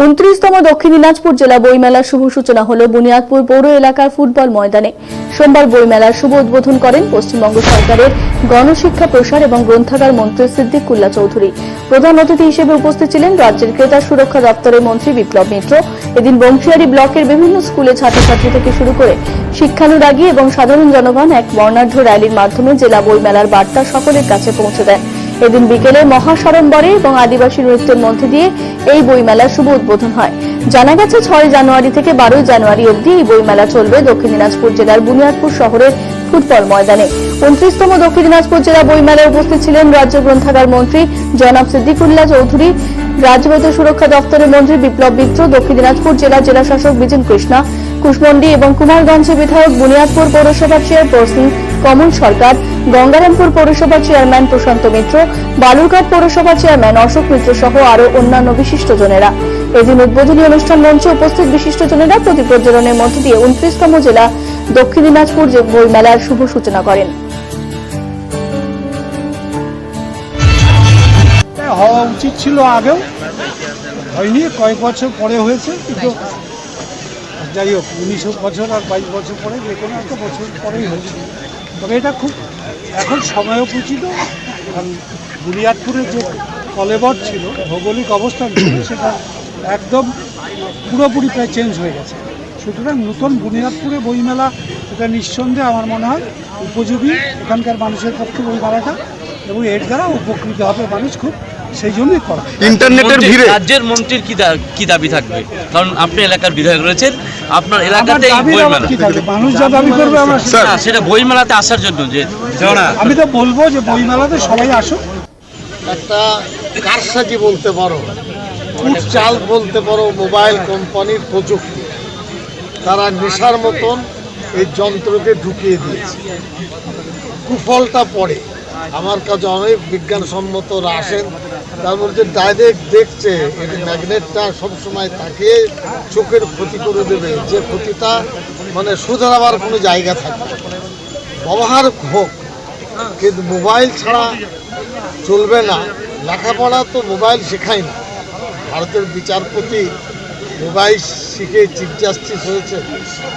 29তম দক্ষিণ দিনাজপুর জেলা বইমেলার শুভ সূচনা হল বুনিয়াদপুর পৌর এলাকার ফুটবল ময়দানে। সোমবার বইমেলার শুভ উদ্বোধন করেন পশ্চিমবঙ্গ সরকারের গণশিক্ষা প্রসার এবং গ্রন্থাগার মন্ত্রী সিদ্দিকুল্লাহ চৌধুরী। প্রধান অতিথি হিসেবে উপস্থিত ছিলেন রাজ্যের ক্রেতা সুরক্ষা দপ্তরের মন্ত্রী বিপ্লব মিত্র। এদিন বংশিয়ারি ব্লকের বিভিন্ন স্কুলে ছাত্রছাত্রী থেকে শুরু করে শিক্ষানুরাগী এবং সাধারণ জনগণ এক বর্ণাঢ্য র্যালির মাধ্যমে জেলা বইমেলার বার্তা সকলের কাছে পৌঁছে দেন। এদিন বিকেলে মহাসড়ম্বরে এবং আদিবাসী নৃত্যের মধ্যে দিয়ে এই বইমেলার শুভ উদ্বোধন হয়। জানা গেছে 6 জানুয়ারি থেকে 12 জানুয়ারি অবধি এই বইমেলা চলবে দক্ষিণ দিনাজপুর জেলার বুনিয়াদপুর শহরের ফুটবল ময়দানে। 29তম দক্ষিণ দিনাজপুর জেলা বইমেলায় উপস্থিত ছিলেন রাজ্য গ্রন্থাগার মন্ত্রী জনাব সিদ্দিকুল্লাহ চৌধুরী, রাজ্য সুরক্ষা দপ্তরের মন্ত্রী বিপ্লব মিত্র, দক্ষিণ দিনাজপুর জেলা শাসক বিজেন কৃষ্ণা কুশমন্ডি এবং কুমারগঞ্জের বিধায়ক, বুনিয়াদপুর পৌরসভার চেয়ারপারসন কমল সরকার, গঙ্গারামপুর পৌরসভার চেয়ারম্যান প্রশান্ত মিত্র, বালুরঘাট পৌরসভার চেয়ারম্যান অশোক মিত্র সহ আরো অন্যান্য বিশিষ্টজনেরা। এদিন উদ্বোধনী অনুষ্ঠান মঞ্চে উপস্থিত বিশিষ্টজনেরা প্রতি প্রজ্বলনের মধ্য দিয়ে 29তম জেলা দক্ষিণ দিনাজপুর বইমেলার শুভ সূচনা করেন। হওয়া উচিত ছিল, আগেও হয়নি, কয়েক বছর পরে হয়েছে, কিন্তু যাই হোক 19 বছর আর 22 বছর পরে যে কোনো একটা বছর পরেই হয়েছে। তবে এটা খুব এখন সময়োপচিত, কারণ বুনিয়াদপুরে যে কলেবর ছিল, ভৌগোলিক অবস্থান ছিল, সেটা একদম পুরোপুরি প্রায় চেঞ্জ হয়ে গেছে। সুতরাং নতুন বুনিয়াদপুরে বইমেলা এটা নিঃসন্দেহে আমার মনে হয় উপযোগী এখানকার মানুষের পক্ষে বইমেলাটা, এবং এর দ্বারা উপকৃত হবে মানুষ খুব, সেই জন্যই করা। ইন্টারনেটের ভিড়ে রাজ্যের মন্ত্রীর কি দাবি থাকবে? কারণ আপনি এলাকার বিধায়ক রয়েছেন, আপনার এলাকাতে মানুষ যা দাবি করবে আমরা সেটা বইমেলাতে আসার জন্য, যে আমি তো বলবো যে বইমেলাতে সবাই আসুক। একটা কারসাজি বলতে পারো, চাল বলতে পারো, মোবাইল কোম্পানির প্রযুক্তি তারা নেশার মতন এই যন্ত্রকে ঢুকিয়ে দিয়েছে। কুফলটা পড়ে আমার কাছে অনেক বিজ্ঞানসম্মতরা আসেন, তার মধ্যে ডাইরেক্ট দেখছে এই ম্যাগনেটটা সবসময় তাকিয়ে চোখের ক্ষতি করে দেবে, যে ক্ষতিটা মানে শুধরাবার কোনো জায়গা থাকে। ব্যবহার হোক, কিন্তু মোবাইল ছাড়া চলবে না। লেখাপড়া তো মোবাইল শেখায় না। ভারতের বিচারপতি মোবাইল শিখে চিফ জাস্টিস হয়েছে।